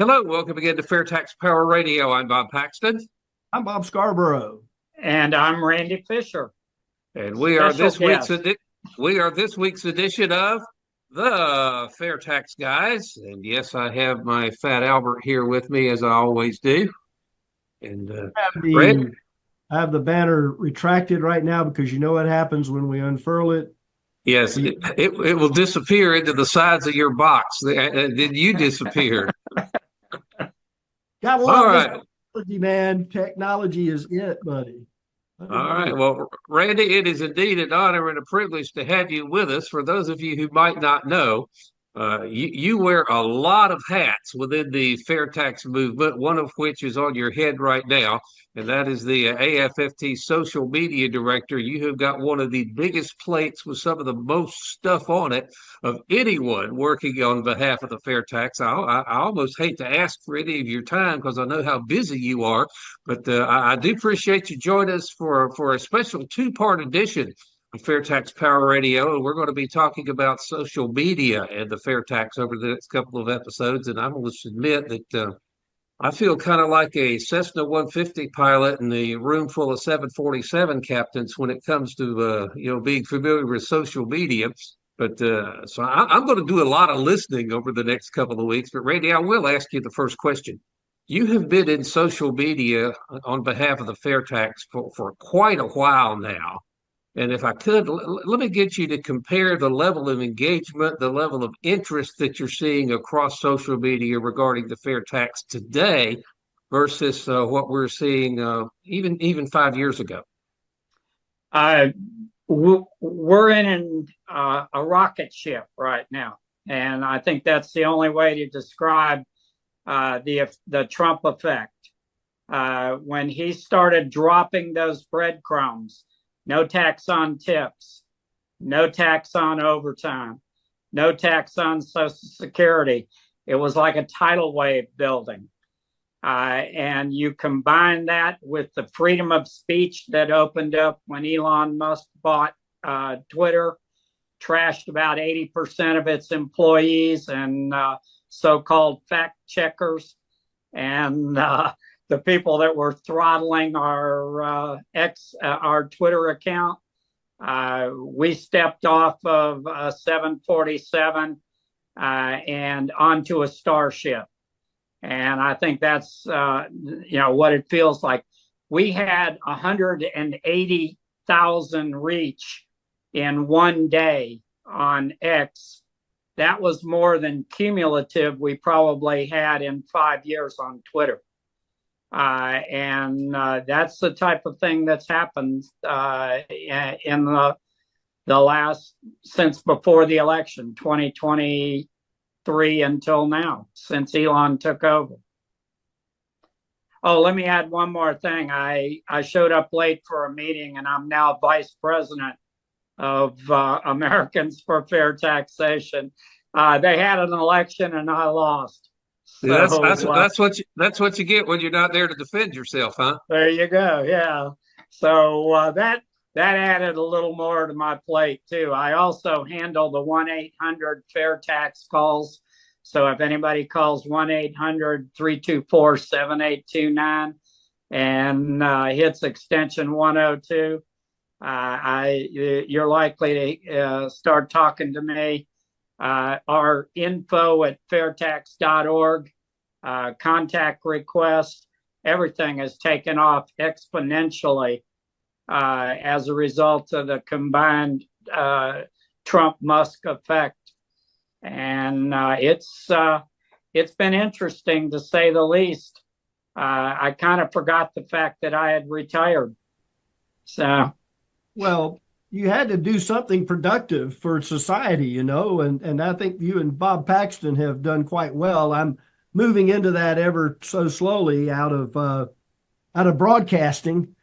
Hello, welcome again to FAIRtax Power Radio. I'm Bob Paxton, I'm Bob Scarborough. And I'm Randy Fisher. and Special guest. we are this week's edition of the FAIRtax Guys. And yes, I have my fat Albert here with me as I always do. And Red, I have the banner retracted right now because you know what happens when we unfurl it. yes, it will disappear into the sides of your box. Then you disappear. Gotta All love right. this technology, man. Technology is it, buddy. All right. Well, Randy, it is indeed an honor and a privilege to have you with us. For those of you who might not know, you wear a lot of hats within the FAIRtax movement, one of which is on your head right now, and that is the AFFT social media director. You have got one of the biggest plates with some of the most stuff on it of anyone working on behalf of the FAIRtax. I almost hate to ask for any of your time because I know how busy you are, but I do appreciate you joining us for a special two-part edition of FAIRtax Power Radio, and we're going to be talking about social media and the FAIRtax over the next couple of episodes. And I must admit that I feel kind of like a Cessna 150 pilot in a room full of 747 captains when it comes to being familiar with social media. But so I'm going to do a lot of listening over the next couple of weeks. But Randy, I will ask you the first question. You have been in social media on behalf of the FAIRtax for quite a while now. And if I could, let me get you to compare the level of engagement, the level of interest that you're seeing across social media regarding the FAIRtax today versus what we're seeing even 5 years ago. We're in a rocket ship right now, and I think that's the only way to describe the Trump effect. When he started dropping those breadcrumbs. No tax on tips, no tax on overtime, no tax on Social Security. It was like a tidal wave building. And you combine that with the freedom of speech that opened up when Elon Musk bought Twitter, trashed about 80% of its employees and so-called fact checkers. And the people that were throttling our Twitter account. We stepped off of a 747 and onto a Starship. And I think that's, what it feels like. We had 180,000 reach in one day on X. That was more than cumulative we probably had in 5 years on Twitter. And that's the type of thing that's happened in the last, since before the election, 2023 until now, since Elon took over. Oh, let me add one more thing. I showed up late for a meeting, and I'm now vice president of Americans for Fair Taxation. They had an election, and I lost. Yeah, that's what you get when you're not there to defend yourself, huh? There you go. Yeah. So that added a little more to my plate too. I also handle the 1-800-FAIRtax calls. So if anybody calls 1-800-324-7829 and hits extension 102, you're likely to start talking to me. Our info at fairtax.org, contact request, everything has taken off exponentially as a result of the combined Trump-Musk effect. And it's been interesting, to say the least. I kind of forgot the fact that I had retired. So, well, you had to do something productive for society, and I think you and Bob Paxton have done quite well. I'm moving into that ever so slowly out of broadcasting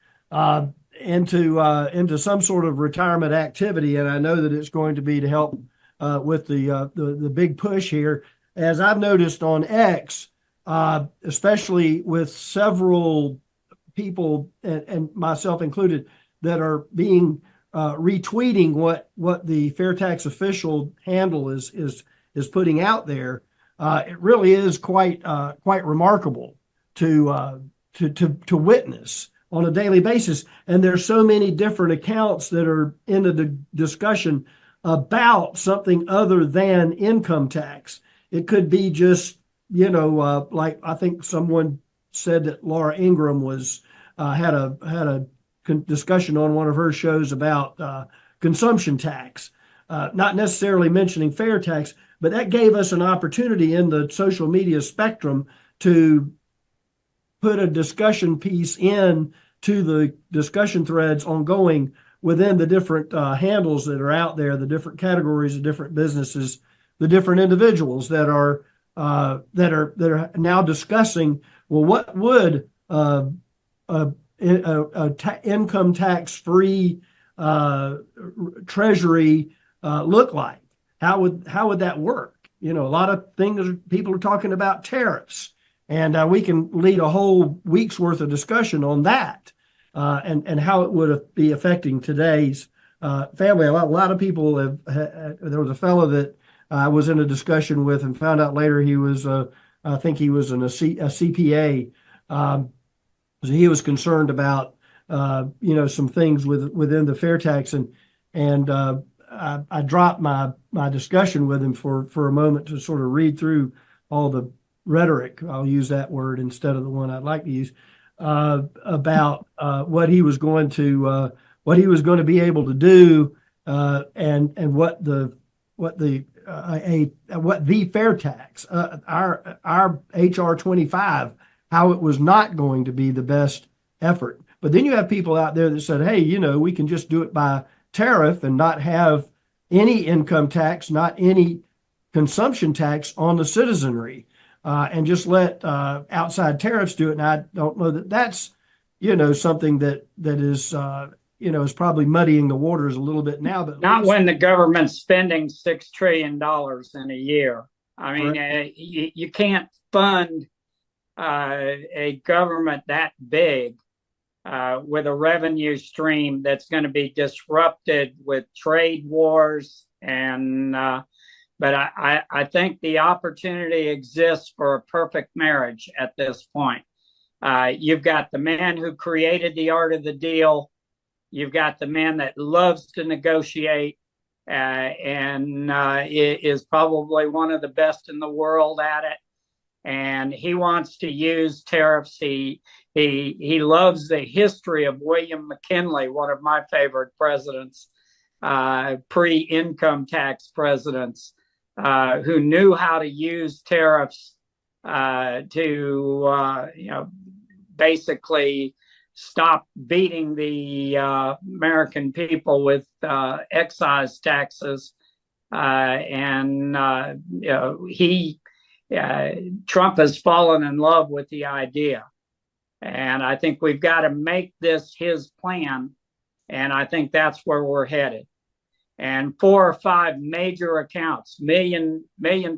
into some sort of retirement activity, and I know that it's going to be to help with the big push here. As I've noticed on X, especially with several people and myself included that are being retweeting what the FAIRtax official handle is putting out there. it really is quite remarkable to witness on a daily basis. And there's so many different accounts that are in the discussion about something other than income tax. It could be just, like I think someone said that Laura Ingraham was had a discussion on one of her shows about consumption tax, not necessarily mentioning fair tax, but that gave us an opportunity in the social media spectrum to put a discussion piece in to the discussion threads ongoing within the different handles that are out there, the different categories of different businesses, the different individuals that are now discussing, well, what would income tax free treasury look like? How would that work? A lot of things people are talking about tariffs, and we can lead a whole week's worth of discussion on that, and how it would be affecting today's family. A lot of people have. There was a fellow that I was in a discussion with, and found out later he was, I think he was a CPA. So he was concerned about, some things within the fair tax, and I dropped my discussion with him for a moment to sort of read through all the rhetoric. I'll use that word instead of the one I'd like to use, about what he was going to be able to do, and what the fair tax, our HR 25, how it was not going to be the best effort. But then you have people out there that said, hey, we can just do it by tariff and not have any income tax, not any consumption tax on the citizenry, and just let outside tariffs do it. And I don't know that that's, something that is probably muddying the waters a little bit now. But not when the government's spending $6 trillion in a year. I mean, you can't fund a government that big with a revenue stream that's going to be disrupted with trade wars. And but I think the opportunity exists for a perfect marriage at this point. You've got the man who created the art of the deal. You've got the man that loves to negotiate, and is probably one of the best in the world at it. And he wants to use tariffs. He loves the history of William McKinley, one of my favorite presidents, pre-income tax presidents, who knew how to use tariffs to basically stop beating the American people with excise taxes. Trump has fallen in love with the idea. And I think we've got to make this his plan. And I think that's where we're headed. And 4 or 5 major accounts, million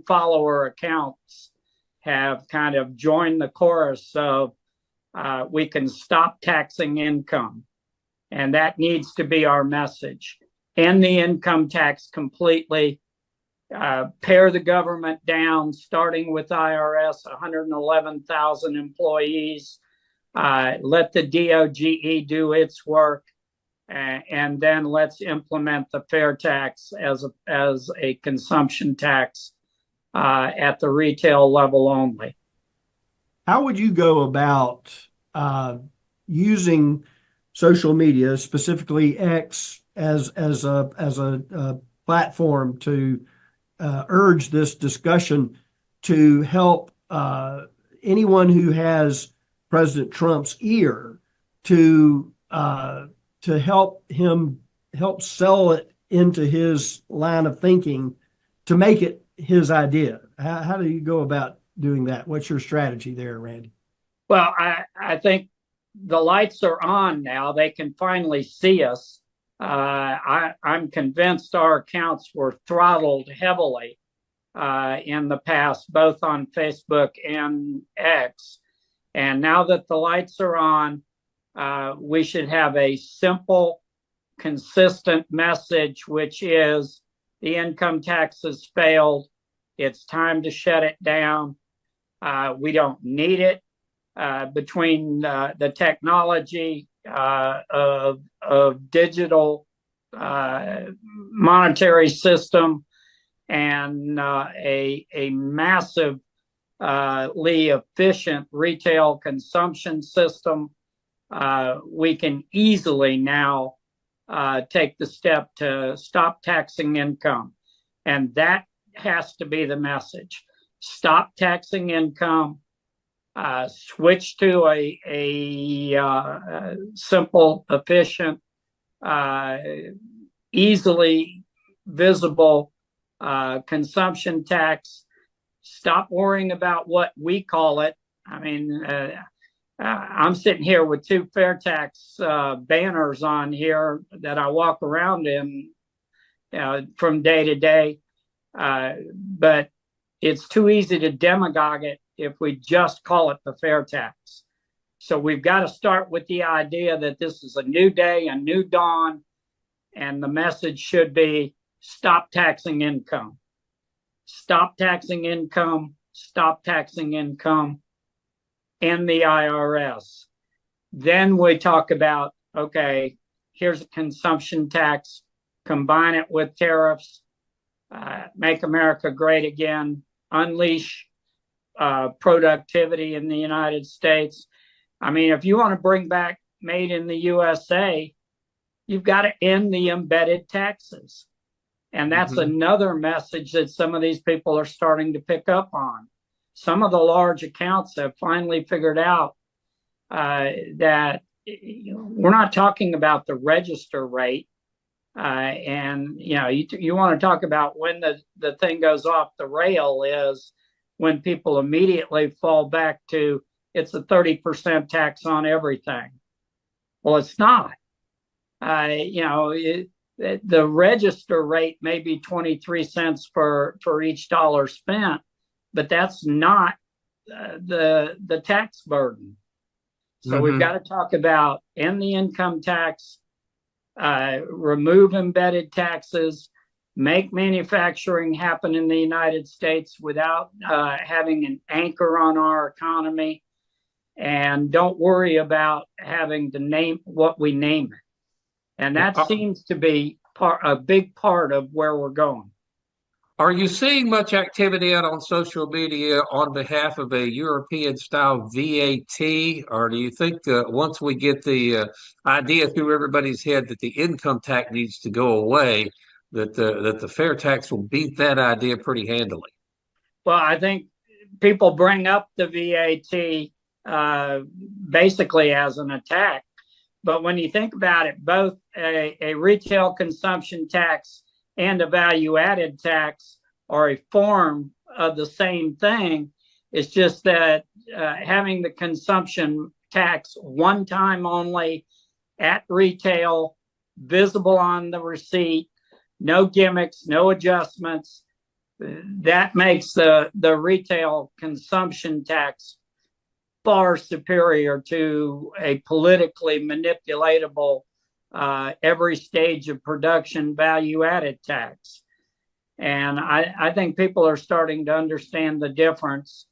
follower accounts, have kind of joined the chorus of we can stop taxing income. And that needs to be our message. End the income tax completely. Pare the government down, starting with IRS, 111,000 employees. Let the DOGE do its work, and then let's implement the fair tax as a consumption tax at the retail level only. How would you go about using social media, specifically X, as a platform to urge this discussion to help anyone who has President Trump's ear to help sell it into his line of thinking to make it his idea? How do you go about doing that? What's your strategy there, Randy? Well, I think the lights are on now. They can finally see us. I'm convinced our accounts were throttled heavily in the past, both on Facebook and X. And now that the lights are on, we should have a simple, consistent message, which is the income tax has failed. It's time to shut it down. We don't need it. Between the technology of digital monetary system and a massively efficient retail consumption system, we can easily now take the step to stop taxing income. And that has to be the message. Stop taxing income, switch to a simple, efficient, easily visible consumption tax. Stop worrying about what we call it. I mean, I'm sitting here with two FAIRtax banners on here that I walk around in from day to day. But it's too easy to demagogue it if we just call it the FAIRtax. So we've got to start with the idea that this is a new day, a new dawn, and the message should be stop taxing income. Stop taxing income, stop taxing income, and the IRS. Then we talk about, okay, here's a consumption tax, combine it with tariffs, make America great again, unleash productivity in the United States. I mean, if you want to bring back made in the USA, you've got to end the embedded taxes. And that's another message that some of these people are starting to pick up on. Some of the large accounts have finally figured out that we're not talking about the register rate. And you want to talk about when the thing goes off the rail is when people immediately fall back to it's a 30% tax on everything. Well, it's not. The register rate may be 23 cents for each dollar spent, but that's not the tax burden. So we've got to talk about end the income tax, remove embedded taxes, make manufacturing happen in the United States without having an anchor on our economy, and don't worry about having to name what we name it. And that seems to be a big part of where we're going. Are you seeing much activity out on social media on behalf of a European-style VAT, or do you think once we get the idea through everybody's head that the income tax needs to go away, that the fair tax will beat that idea pretty handily? Well, I think people bring up the VAT basically as an attack. But when you think about it, both a retail consumption tax and a value-added tax are a form of the same thing. It's just that having the consumption tax one time only at retail, visible on the receipt, no gimmicks, no adjustments, that makes the retail consumption tax far superior to a politically manipulatable every stage of production value-added tax. And I think people are starting to understand the difference,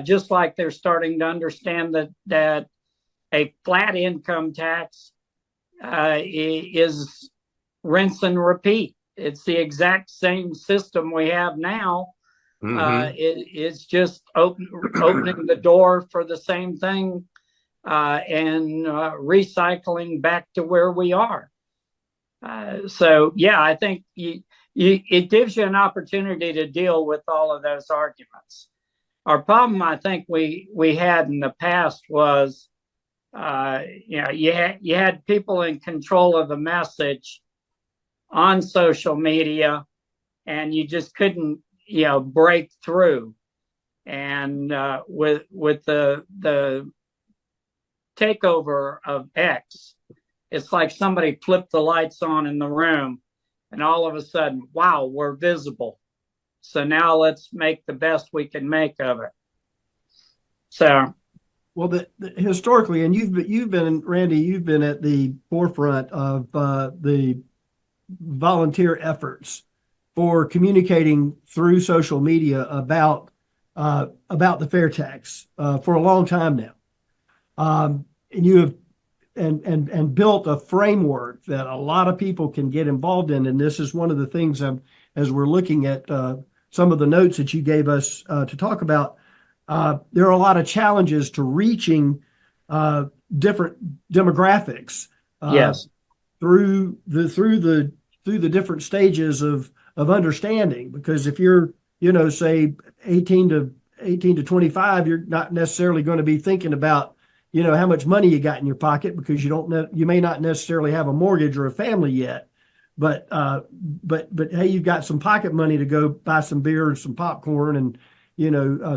just like they're starting to understand that a flat income tax is rinse and repeat. It's the exact same system we have now. It's just opening the door for the same thing and recycling back to where we are. So, yeah, I think it gives you an opportunity to deal with all of those arguments. Our problem, I think, we had in the past was, you had people in control of the message on social media, and you just couldn't, break through. And with the takeover of X, it's like somebody flipped the lights on in the room, and all of a sudden, wow, we're visible. So now let's make the best we can make of it. So, well, historically, and you've been, Randy, you've been at the forefront of the volunteer efforts for communicating through social media about the FAIRtax for a long time now. And you have and built a framework that a lot of people can get involved in. And this is one of the things, as we're looking at some of the notes that you gave us to talk about, there are a lot of challenges to reaching different demographics Yes. through the different stages of understanding. Because if you're, say 18 to 25, you're not necessarily going to be thinking about, how much money you got in your pocket, because you may not necessarily have a mortgage or a family yet. But hey, you've got some pocket money to go buy some beer and some popcorn and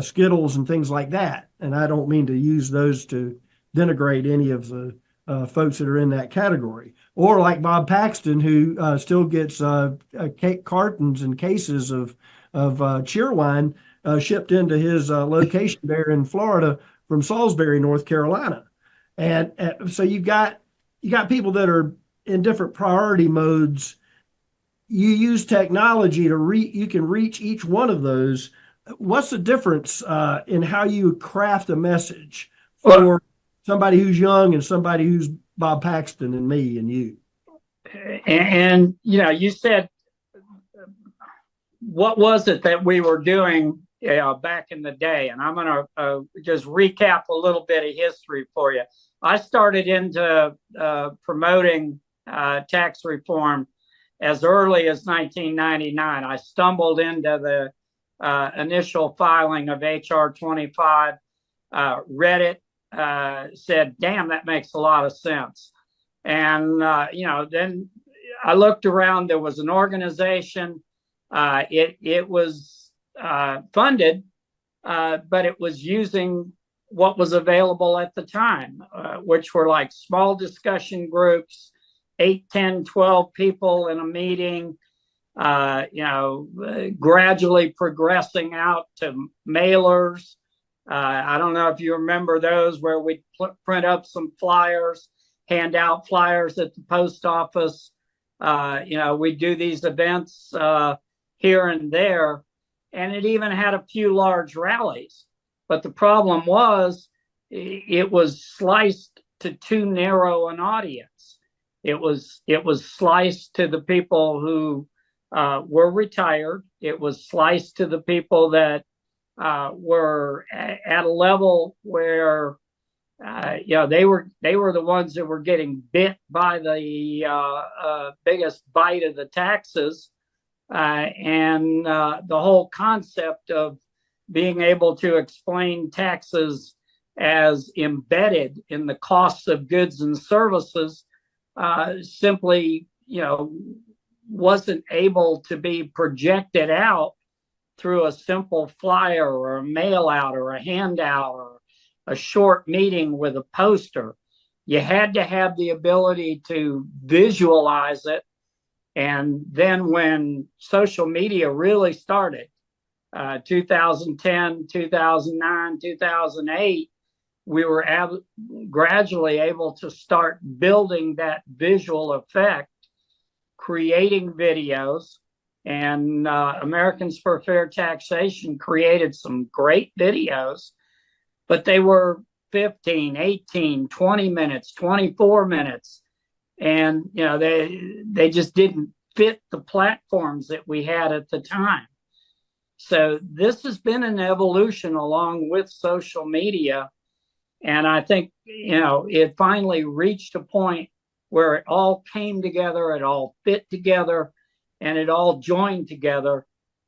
Skittles and things like that. And I don't mean to use those to denigrate any of the folks that are in that category. Or like Bob Paxton, who still gets cartons and cases of cheerwine shipped into his location there in Florida from Salisbury, North Carolina. And so you got people that are in different priority modes. You use technology you can reach each one of those. What's the difference in how you craft a message for somebody who's young and somebody who's Bob Paxton and me and you? And you said, what was it that we were doing back in the day? And I'm going to just recap a little bit of history for you. I started into promoting tax reform as early as 1999. I stumbled into the initial filing of HR 25, read it, said, damn, that makes a lot of sense. And, then I looked around. There was an organization. It was funded, but it was using what was available at the time, which were like small discussion groups, 8, 10, 12 people in a meeting, gradually progressing out to mailers. I don't know if you remember those, where we'd print up some flyers, hand out flyers at the post office. We do these events here and there, and it even had a few large rallies. But the problem was it was sliced to too narrow an audience. It was sliced to the people who were retired. It was sliced to the people that were at a level where they were the ones that were getting bit by the biggest bite of the taxes, and the whole concept of being able to explain taxes as embedded in the costs of goods and services simply wasn't able to be projected out through a simple flyer or a mail out or a handout or a short meeting with a poster. You had to have the ability to visualize it. And then when social media really started, 2010, 2009, 2008, we were gradually able to start building that visual effect, creating videos. And Americans for Fair Taxation created some great videos, but they were 15, 18, 20 minutes, 24 minutes. And, they just didn't fit the platforms that we had at the time. So this has been an evolution along with social media. And I think, it finally reached a point where it all came together, it all fit together, and it all joined together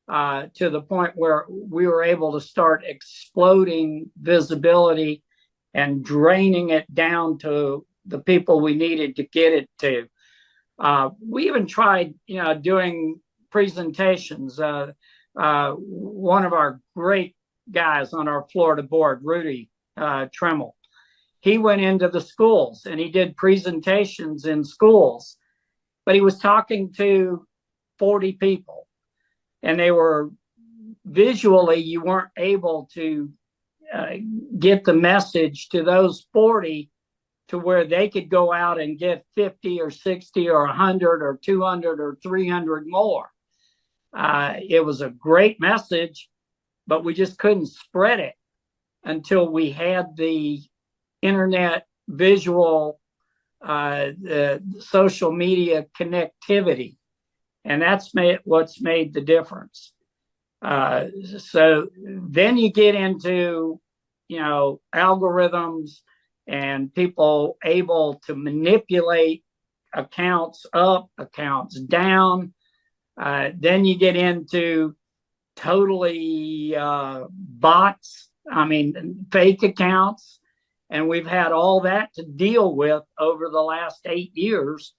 to the point where we were able to start exploding visibility and draining it down to the people we needed to get it to. We even tried, doing presentations. One of our great guys on our Florida board, Rudy Tremmel, he went into the schools and he did presentations in schools, but he was talking to 40 people, and they were visually, you weren't able to get the message to those 40 to where they could go out and get 50 or 60 or 100 or 200 or 300 more. It was a great message, but we just couldn't spread it until we had the internet visual, the social media connectivity. And that's what's made the difference. So then you get into, algorithms and people able to manipulate accounts up, accounts down. Then you get into totally bots, fake accounts. And we've had all that to deal with over the last 8 years,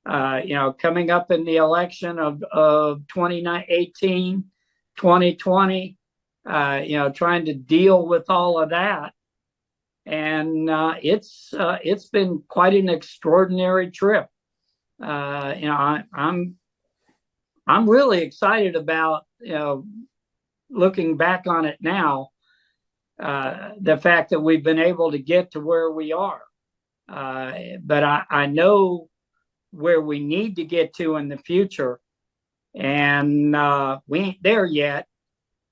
coming up in the election of 2018, 2020, trying to deal with all of that. And it's been quite an extraordinary trip. I'm really excited about, looking back on it now, the fact that we've been able to get to where we are. But I know where we need to get to in the future. And we ain't there yet,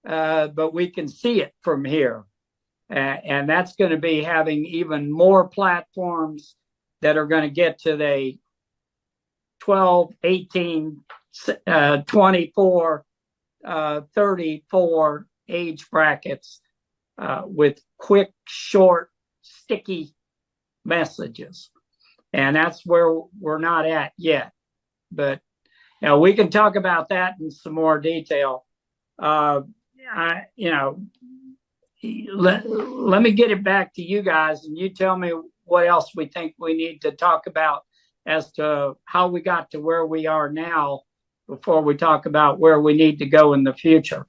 but we can see it from here. And that's going to be having even more platforms that are going to get to the 12, 18, 24, 34 age brackets with quick, short, sticky messages. And that's where we're not at yet. But we can talk about that in some more detail. Let me get it back to you guys, and you tell me what else we think we need to talk about as to how we got to where we are now before we talk about where we need to go in the future.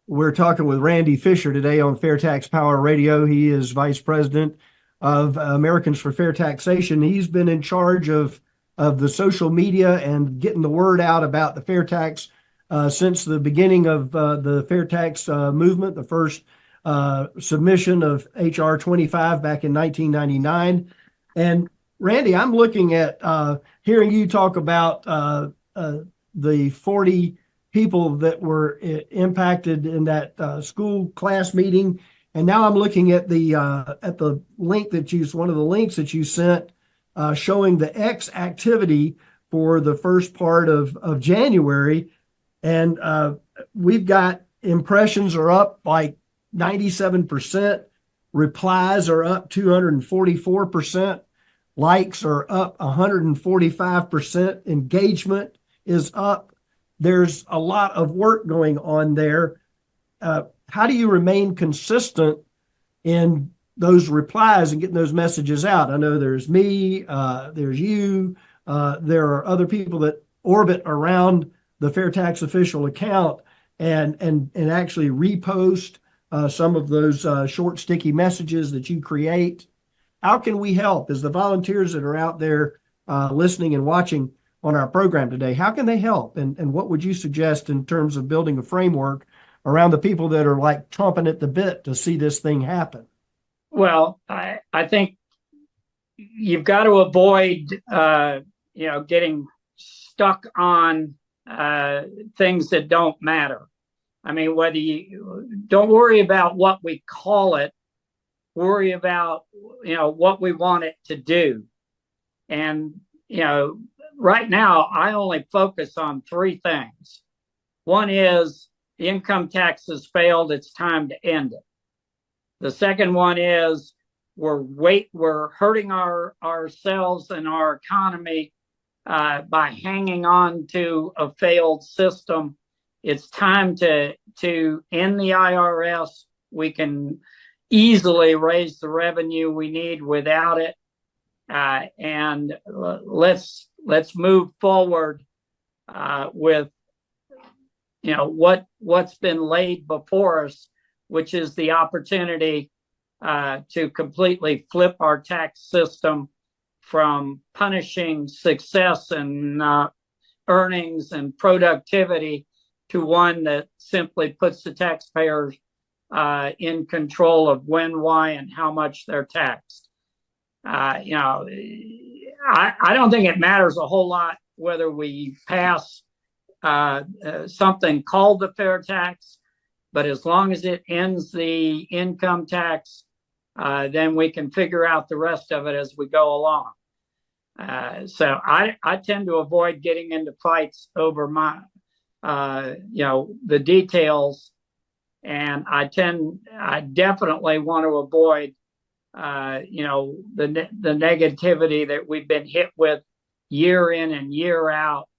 We're talking with Randy Fisher today on FAIRtax Power Radio. He is Vice President of Americans for Fair Taxation. He's been in charge of the social media and getting the word out about the FAIRtax since the beginning of the FAIRtax movement, the first submission of HR 25 back in 1999. And Randy, I'm looking at hearing you talk about the 40 people that were impacted in that school class meeting. And now I'm looking at the link one of the links that you sent showing the X activity for the first part of January. And we've got impressions are up like 97%, replies are up 244%, likes are up 145%, engagement is up. There's a lot of work going on there. How do you remain consistent in those replies and getting those messages out? I know there's me, there's you, there are other people that orbit around the FAIRtax official account and actually repost some of those short, sticky messages that you create. How can we help as the volunteers that are out there listening and watching on our program today? How can they help? And what would you suggest in terms of building a framework around the people that are like chomping at the bit to see this thing happen? Well, I think you've got to avoid, getting stuck on things that don't matter. Whether you don't worry about what we call it, worry about, what we want it to do. And, right now, I only focus on three things. One is the income tax has failed. It's time to end it. The second one is we're hurting ourselves and our economy by hanging on to a failed system. It's time to end the IRS. We can easily raise the revenue we need without it. And let's move forward with what's been laid before us, which is the opportunity to completely flip our tax system from punishing success and earnings and productivity to one that simply puts the taxpayers in control of when, why, and how much they're taxed. I don't think it matters a whole lot whether we pass something called the FAIRtax, but as long as it ends the income tax, then we can figure out the rest of it as we go along. So I tend to avoid getting into fights over the details, and I definitely want to avoid, the negativity that we've been hit with year in and year out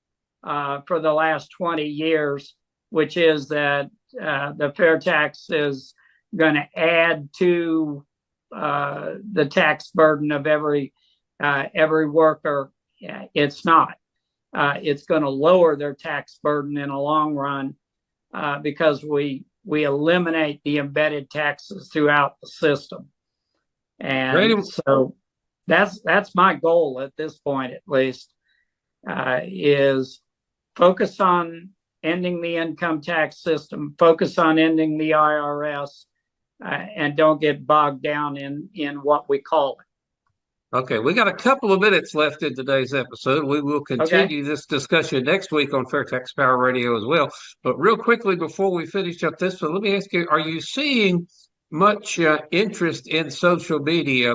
for the last 20 years, which is that the FAIRtax is going to add to the tax burden of every worker. It's not. It's going to lower their tax burden in the long run because we eliminate the embedded taxes throughout the system. And Randy, so that's my goal at this point, at least, is focus on ending the income tax system, focus on ending the IRS, and don't get bogged down in what we call it. okay, we got a couple of minutes left in today's episode. We will continue this discussion next week on FairTax Power Radio as well. But real quickly, before we finish up this one, let me ask you, are you seeing much interest in social media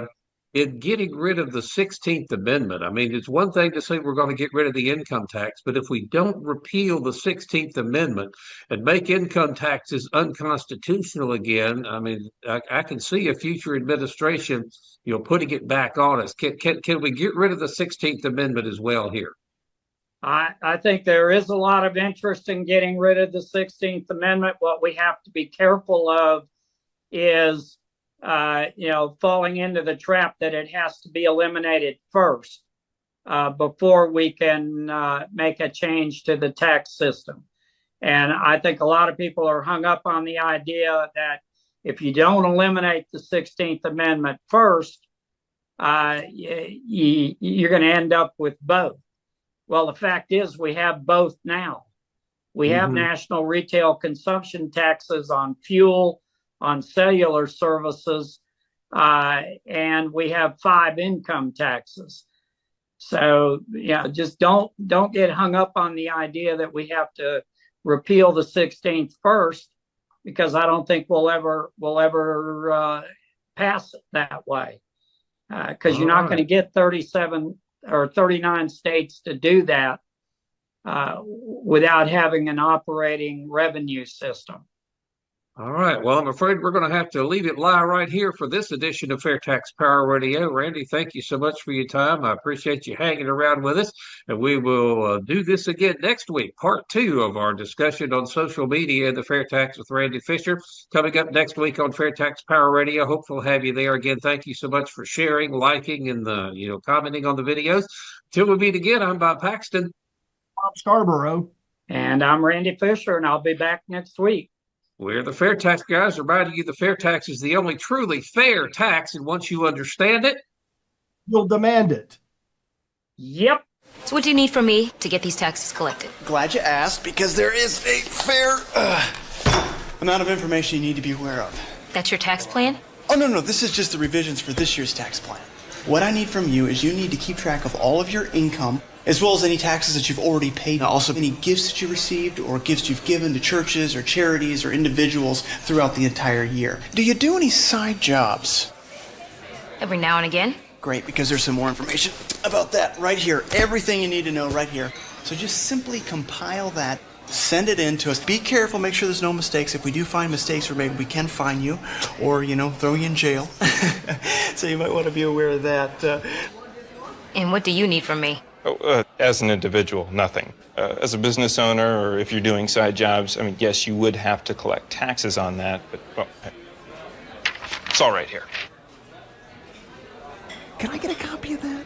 in getting rid of the 16th Amendment? I mean, it's one thing to say we're going to get rid of the income tax, but if we don't repeal the 16th Amendment and make income taxes unconstitutional again, I mean, I can see a future administration, putting it back on us. Can we get rid of the 16th Amendment as well here? I think there is a lot of interest in getting rid of the 16th Amendment. What we have to be careful of is falling into the trap that it has to be eliminated first before we can make a change to the tax system. And I think a lot of people are hung up on the idea that if you don't eliminate the 16th Amendment first, you're going to end up with both. Well, the fact is we have both now. We have national retail consumption taxes on fuel, on cellular services, and we have 5 income taxes. So, just don't get hung up on the idea that we have to repeal the 16th first, because I don't think we'll ever pass it that way. Because you're not going to get 37 or 39 states to do that without having an operating revenue system. All right. Well, I'm afraid we're going to have to leave it lie right here for this edition of FairTax Power Radio. Randy, thank you so much for your time. I appreciate you hanging around with us. And we will do this again next week, part 2 of our discussion on social media and the FairTax with Randy Fisher. Coming up next week on FairTax Power Radio. Hope we'll have you there again. Thank you so much for sharing, liking, and commenting on the videos. Till we meet again, I'm Bob Paxton. Bob Scarborough. And I'm Randy Fisher, and I'll be back next week. We're the FairTax guys, reminding you the FairTax is the only truly fair tax, and once you understand it, you'll demand it. Yep. So what do you need from me to get these taxes collected? Glad you asked, because there is a fair amount of information you need to be aware of. That's your tax plan? Oh, no, this is just the revisions for this year's tax plan. What I need from you is you need to keep track of all of your income, as well as any taxes that you've already paid. Also, any gifts that you received or gifts you've given to churches or charities or individuals throughout the entire year. Do you do any side jobs? Every now and again. Great, because there's some more information about that right here. Everything you need to know right here. So just simply compile that, send it in to us. Be careful, make sure there's no mistakes. If we do find mistakes, or maybe we can fine you or, throw you in jail. So you might want to be aware of that. And what do you need from me? As an individual, nothing. As a business owner, or if you're doing side jobs, yes, you would have to collect taxes on that, but, it's all right here. Can I get a copy of that?